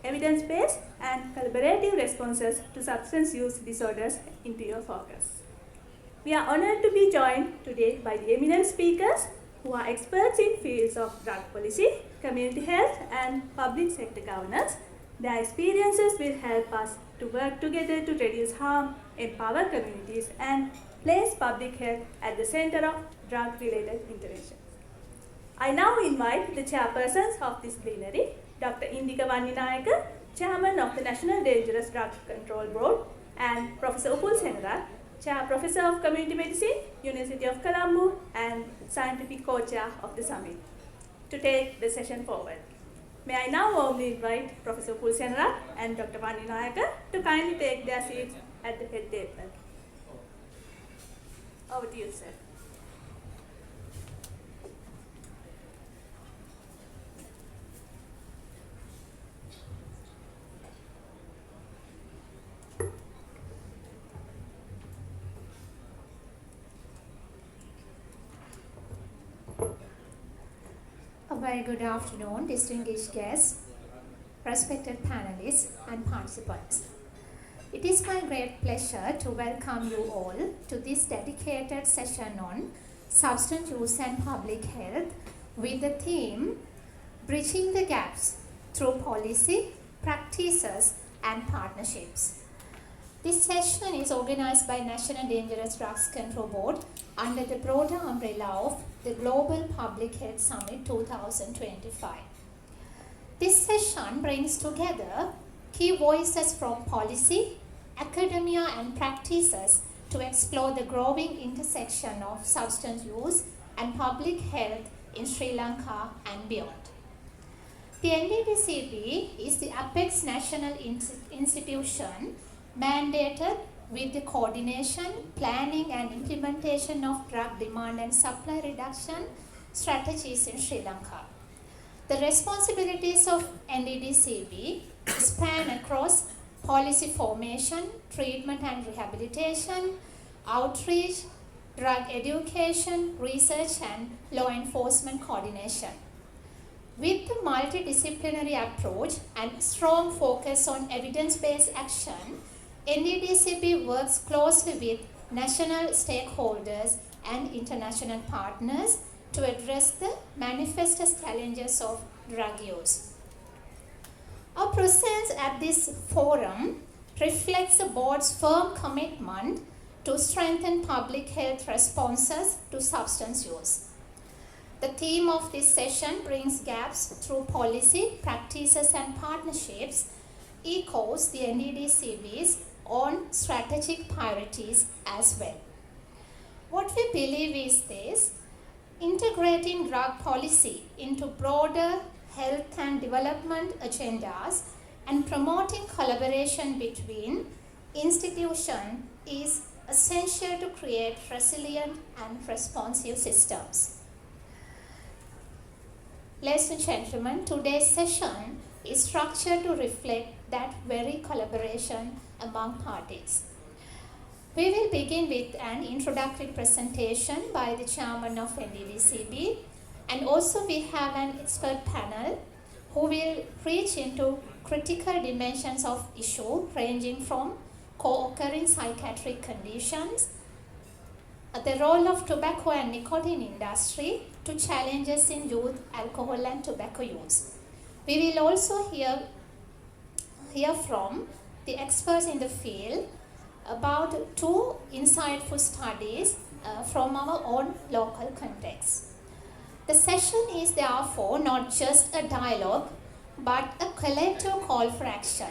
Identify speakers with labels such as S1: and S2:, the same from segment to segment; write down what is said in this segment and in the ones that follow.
S1: evidence-based and collaborative responses to substance use disorders into your focus. We are honored to be joined today by the eminent speakers who are experts in fields of drug policy, community health, and public sector governance. Their experiences will help us to work together to reduce harm, empower communities, and place public health at the center of drug-related interventions. I now invite the chairpersons of this plenary, Dr. Indika Vanninayaka, Chairman of the National Dangerous Drug Control Board, and Professor Upul Senarat, Chair Professor of Community Medicine, University of Colombo, and Scientific Co-Chair of the Summit, to take the session forward. May I now warmly invite Professor Upul Senarat and Dr. Vanninayaka to kindly take their seats at the head table. Over to you, sir.
S2: A very good afternoon, distinguished guests, respected panelists, and participants. It is my great pleasure to welcome you all to this dedicated session on substance use and public health with the theme Bridging the Gaps Through Policy, Practices, and Partnerships. This session is organized by National Dangerous Drugs Control Board under the broader umbrella of the Global Public Health Summit 2025. This session brings together key voices from policy, academia, and practices to explore the growing intersection of substance use and public health in Sri Lanka and beyond. The NDDCB is the apex national institution mandated with the coordination, planning, and implementation of drug demand and supply reduction strategies in Sri Lanka. The responsibilities of NDDCB span across policy formation, treatment and rehabilitation, outreach, drug education, research, and law enforcement coordination. With the multidisciplinary approach and strong focus on evidence-based action, NDDCB works closely with national stakeholders and international partners to address the manifest challenges of drug use. Our presence at this forum reflects the board's firm commitment to strengthen public health responses to substance use. The theme of this session, Brings Gaps Through Policy, Practices, and Partnerships, echoes the NDDCB's on strategic priorities as well. What we believe is this: integrating drug policy into broader health and development agendas and promoting collaboration between institutions is essential to create resilient and responsive systems. Ladies and gentlemen, today's session is structured to reflect that very collaboration among parties. We will begin with an introductory presentation by the chairman of NDDCB, and also we have an expert panel who will reach into critical dimensions of issue ranging from co-occurring psychiatric conditions, the role of tobacco and nicotine industry to challenges in youth alcohol and tobacco use. We will also hear from the experts in the field about two insightful studies from our own local context. The session is therefore not just a dialogue but a collective call for action.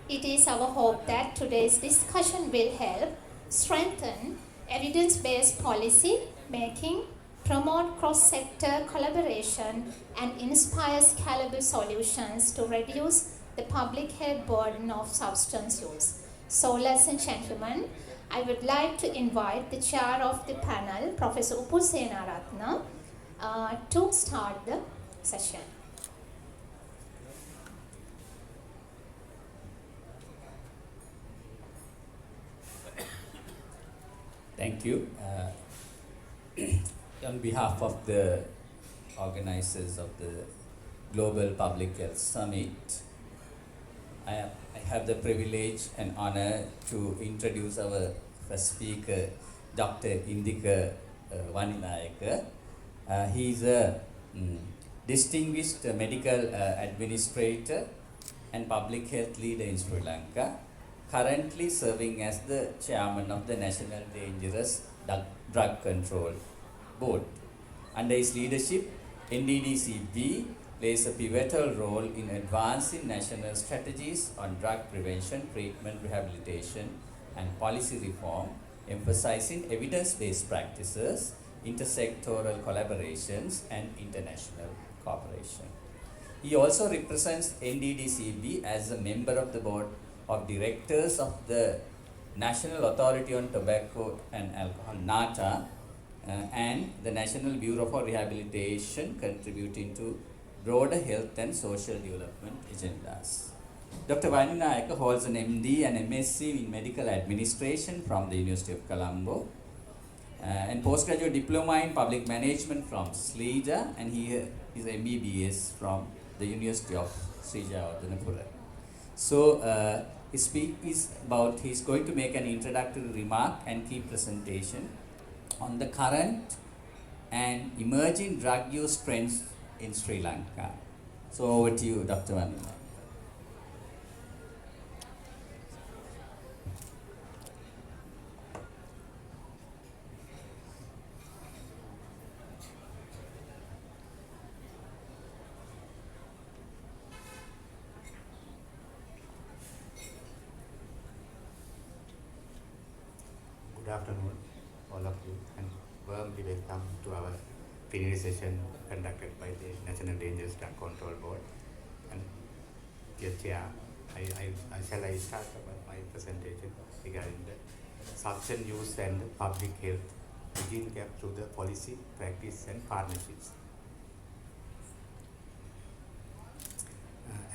S2: It is our hope that today's discussion will help strengthen evidence-based policy making, promote cross-sector collaboration, and inspire scalable solutions to reduce the public health burden of substance use. So, ladies and gentlemen, I would like to invite the chair of the panel, Professor Upul Senarat, to start the session.
S3: Thank you. On behalf of the organizers of the Global Public Health Summit, I have the privilege and honor to introduce our first speaker, Dr. Indika Vaninayaka. He is a distinguished medical administrator and public health leader in Sri Lanka, currently serving as the chairman of the National Dangerous Drug Control Board. Under his leadership, NDDCB plays a pivotal role in advancing national strategies on drug prevention, treatment, rehabilitation, and policy reform, emphasizing evidence-based practices, intersectoral collaborations, and international cooperation. He also represents NDDCB as a member of the board of directors of the National Authority on Tobacco and Alcohol, NATA, and the National Bureau for Rehabilitation, contributing to broader health and social development agendas. Dr. Vaninayaka holds an MD and MSc in Medical Administration from the University of Colombo, and postgraduate diploma in Public Management from SLEJA, and he is MBBS from the University of Sri Jayawardenepura. So his speech is about, he's going to make an introductory remark and key presentation on the current and emerging drug use trends in Sri Lanka. So over to you, Dr. Vanina.
S4: Good afternoon, all of you, and warmly welcome to our plenary session conducted by the National Dangerous Drug Control Board. And dear Chair, I start my presentation regarding the substance use and public health, bridging gap through the policy, practice, and partnerships.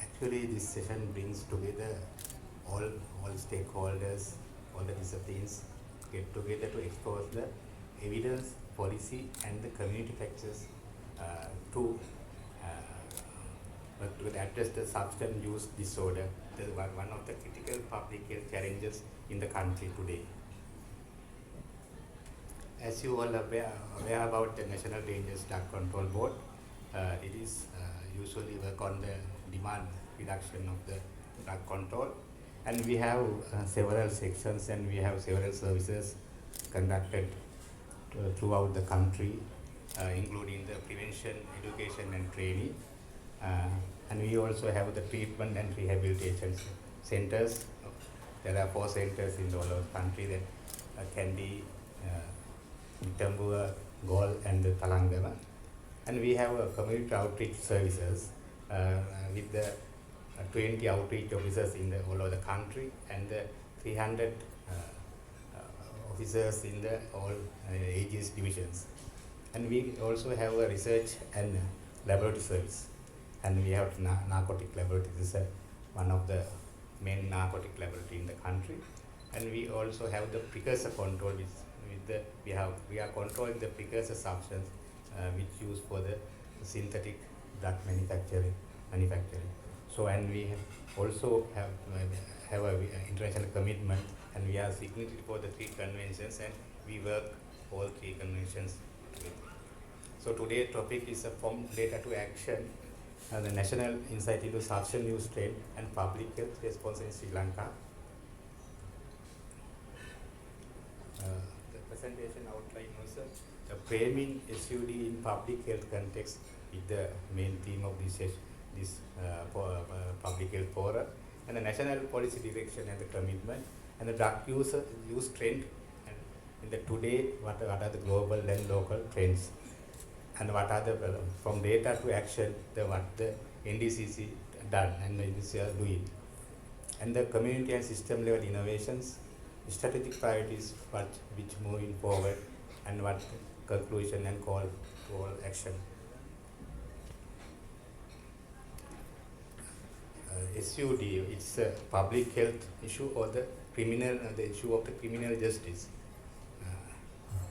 S4: Actually, this session brings together all stakeholders, all the disciplines, get together to expose the evidence, policy, and the community practices to address the substance use disorder, one of the critical public health challenges in the country today. As you all are aware about the National Dangerous Drug Control Board, it is usually work on the demand reduction of the drug control. And we have several sections and we have several services conducted throughout the country, including the prevention, education, and training. And we also have the treatment and rehabilitation centers. There are 4 centers in all over the country, that Kandy, Tambua, Gol, and the Talangama. And we have community outreach services with the 20 outreach officers in all over the country, and 300 officers in the all ages divisions. And we also have a research and laboratory service. And we have narcotic laboratory. This is one of the main narcotic laboratory in the country. And we also have the precursor control, we are controlling the precursor substance which used for the synthetic drug manufacturing. So, and we also have a international commitment, and we are signatory for the 3 conventions, and we work all 3 conventions together. So today's topic is from data to action, the National Insight into Substance Use Trend and Public Health Response in Sri Lanka. The presentation outline was the framing SUD in public health context is the main theme of this public health forum, and the national policy direction and the commitment, and the drug use trend, and in the today what are the global and local trends, and what are the from data to action, what the NDCC done and NDCC are doing, and the community and system level innovations, strategic priorities which moving forward, and what conclusion and call to all action. SUD, it's a public health issue or the issue of the criminal justice.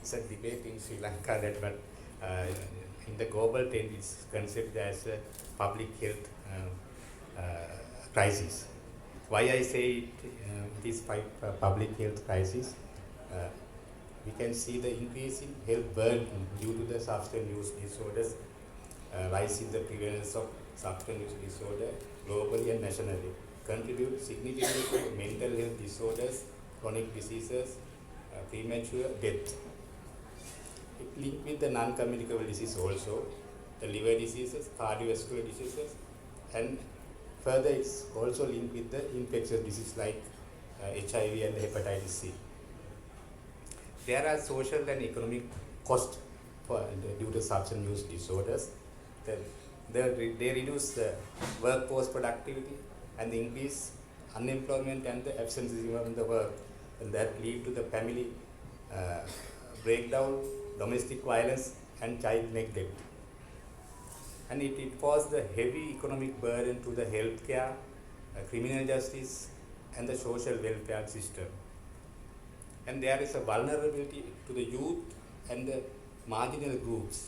S4: It's a debate in Sri Lanka that, but in the global trend, it's considered as a public health crisis. Why I say it is public health crisis, uh, we can see the increase in health burden due to the substance use disorders, rise in the prevalence of substance use disorder globally and nationally, contribute significantly to mental health disorders, chronic diseases, premature death. It linked with the non-communicable disease also, the liver diseases, cardiovascular diseases, and further it's also linked with the infectious disease like HIV and hepatitis C. There are social and economic costs due to substance use disorders. They reduce the workforce productivity and increase unemployment and the absenteeism in the work, and that lead to the family breakdown, domestic violence, and child neglect. And it caused the heavy economic burden to the healthcare, criminal justice, and the social welfare system. And there is a vulnerability to the youth and the marginal groups.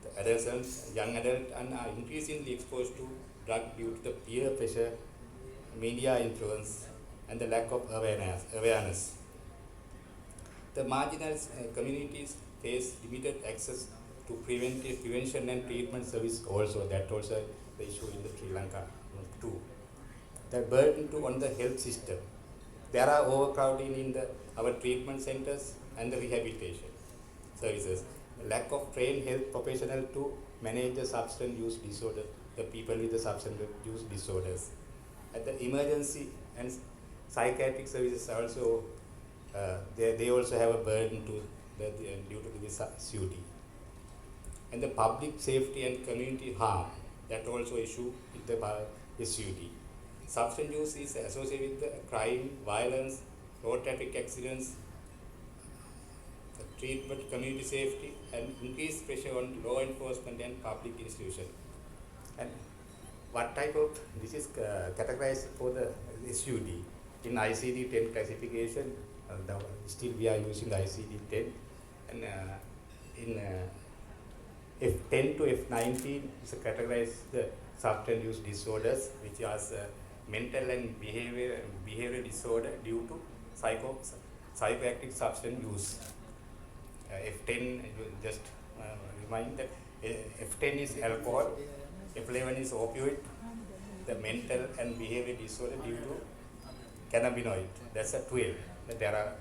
S4: The adolescents, young adults, and are increasingly exposed to drug due to the peer pressure, media influence, and the lack of awareness. The marginalized communities face limited access to prevention and treatment service also. That also the issue in the Sri Lanka too. The burden on the health system. There are overcrowding in our treatment centers and the rehabilitation services. Lack of trained health professionals to manage the substance use disorder, the people with the substance use disorders. At the emergency and psychiatric services also, they also have a burden due to this SUD. And the public safety and community harm, that also issue with the SUD. Substance use is associated with the crime, violence, road traffic accidents, treatment, community safety, and increased pressure on law enforcement and public institutions. And what type of this is categorized for the SUD in ICD-10 classification? Still we are using ICD-10, and in F10 to F19 is categorized the substance use disorders, which are mental and behavioral disorder due to psychoactive substance use. F10, just remind that F10 is alcohol, F11 is opioid, the mental and behavioral disorder due to cannabinoid. That's a 12. There are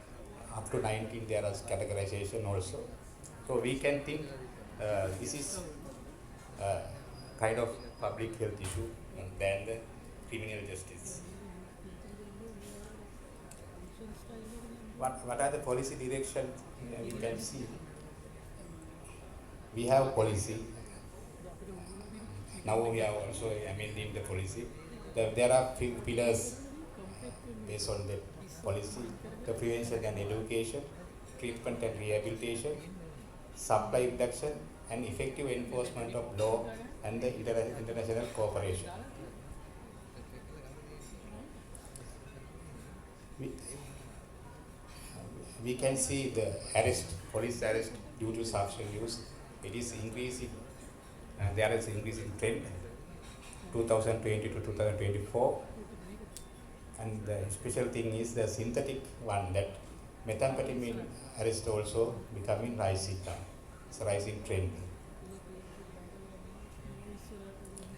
S4: up to 19. There is categorization also. So we can think this is kind of public health issue than the criminal justice. What are the policy directions we can see? We have policy. Now we are also amending the policy. There are few pillars based on the policy: the prevention and education, treatment and rehabilitation, supply reduction, and effective enforcement of law and the international cooperation. We can see the police arrest due to substance use. It is increasing. There is increasing trend, 2020 to 2024. And the special thing is the synthetic one, that methamphetamine arrest also becoming rising now. It's a rising trend.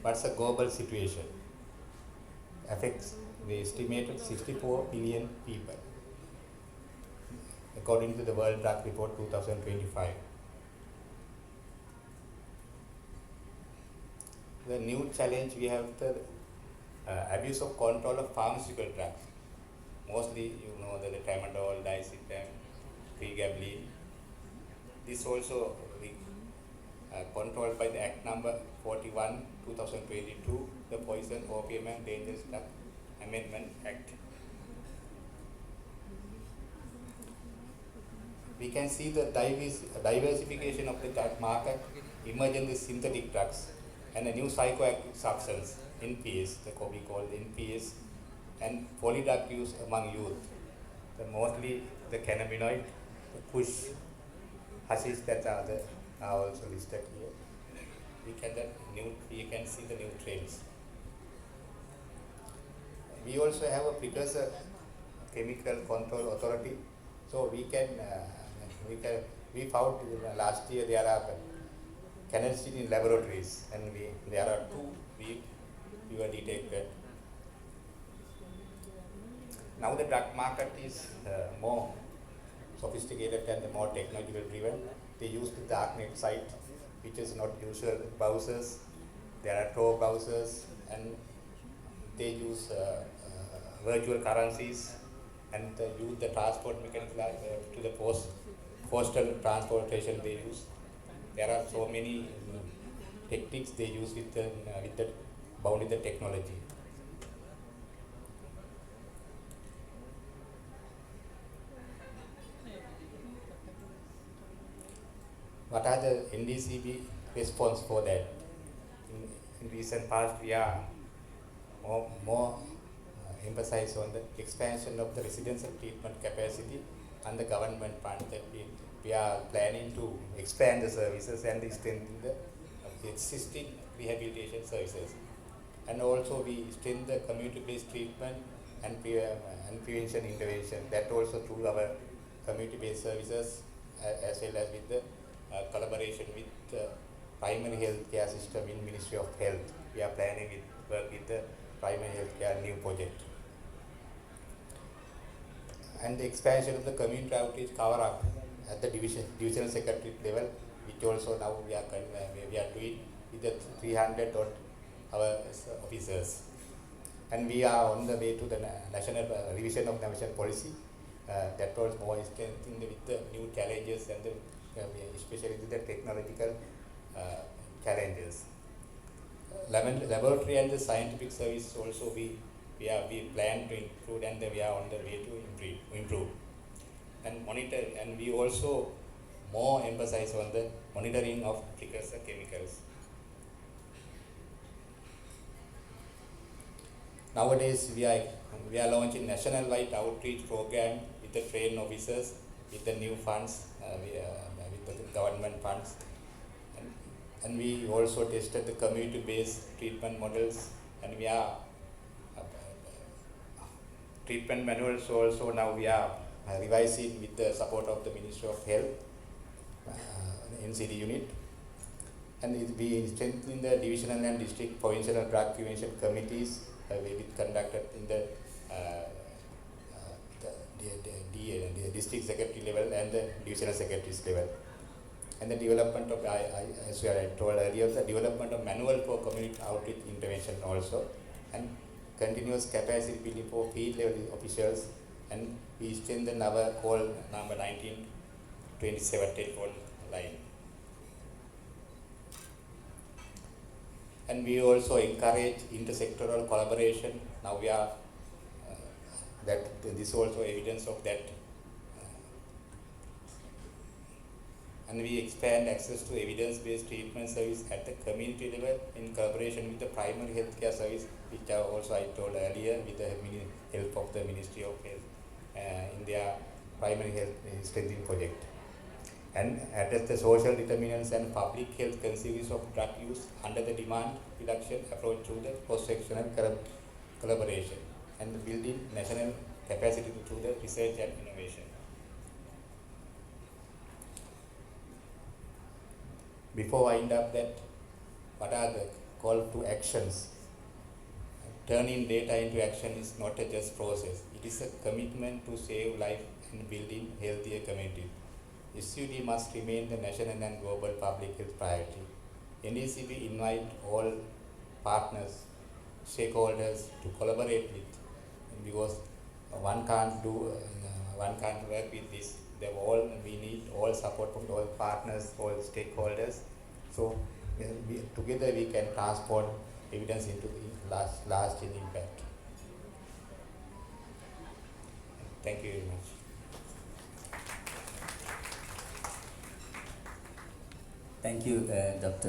S4: What's the global situation? Affects the estimated 64 billion people, according to the World Drug Report 2025. The new challenge we have the abuse of control of pharmaceutical drugs. Mostly, you know, the tramadol, diazepam, pregabalin. This also controlled by the Act number 41, 2022, the Poison, Opium and Dangerous Drug Amendment Act. We can see the diversification of the drug market, emerging the synthetic drugs, and a new psychoactive substance, NPS, the we call NPS, and polydrug use among youth. Mostly the cannabinoid, the kush, hashish, that are also listed here. We can see the new trends. we also have a precursor chemical control authority. So we found last year there are canals in laboratories, and there are two we were detected. Now the drug market is more sophisticated and more technological driven. They use the darknet site, which is not usual browsers. There are Tor browsers, and they use virtual currencies, and use the transport mechanism to the postal transportation they use. There are so many techniques they use with the bound with the technology. What are the NDCB response for that? In recent past, we are more emphasize on the expansion of the residential treatment capacity and the government fund that we are planning to expand the services and strengthen the existing rehabilitation services. And also we strengthen the community-based treatment and prevention intervention, that also through our community-based services as well as with the collaboration with the primary health care system in Ministry of Health. We are planning work with the primary health care new project. And the expansion of the community outreach cover up at the divisional secretary level, which also now we are doing with the 300 our officers. And we are on the way to the national revision of national policy that was more strengthened with the new challenges and especially with the technological challenges. Laboratory and the scientific service also we plan to improve, and we are on the way to improve. And monitor, and we also more emphasize on the monitoring of precursor chemicals. Nowadays we are launching national-wide outreach program with the trained officers with the new funds, with the government funds, and we also tested the community-based treatment models, and we are treatment manuals also now we are revising with the support of the Ministry of Health NCD unit. And we strengthen the divisional and district provincial drug prevention committees will be conducted in the district secretary level and the divisional secretaries level. And the development of, as I told earlier, the development of manual for community outreach intervention also, and continuous capacity building for field level officials, and we strengthen our call number 1927 telephone line. And we also encourage intersectoral collaboration. Now we are that this is also evidence of that. And we expand access to evidence-based treatment service at the community level in collaboration with the primary healthcare service, which are also I told earlier with the help of the Ministry of Health in their primary health strengthening project. And address the social determinants and public health consequences of drug use under the demand reduction approach through the cross-sectional collaboration, and building national capacity through the research and innovation. Before I wind up that, what are the call to actions? Turning data into action is not a just process. It is a commitment to save life and building healthier communities. SUD must remain the national and global public health priority. NDCB invite all partners, stakeholders to collaborate with, because one can't work with this. We need all support from all partners, all stakeholders. So together we can transport evidence into lasting impact. Thank you very much.
S3: Thank you, Dr.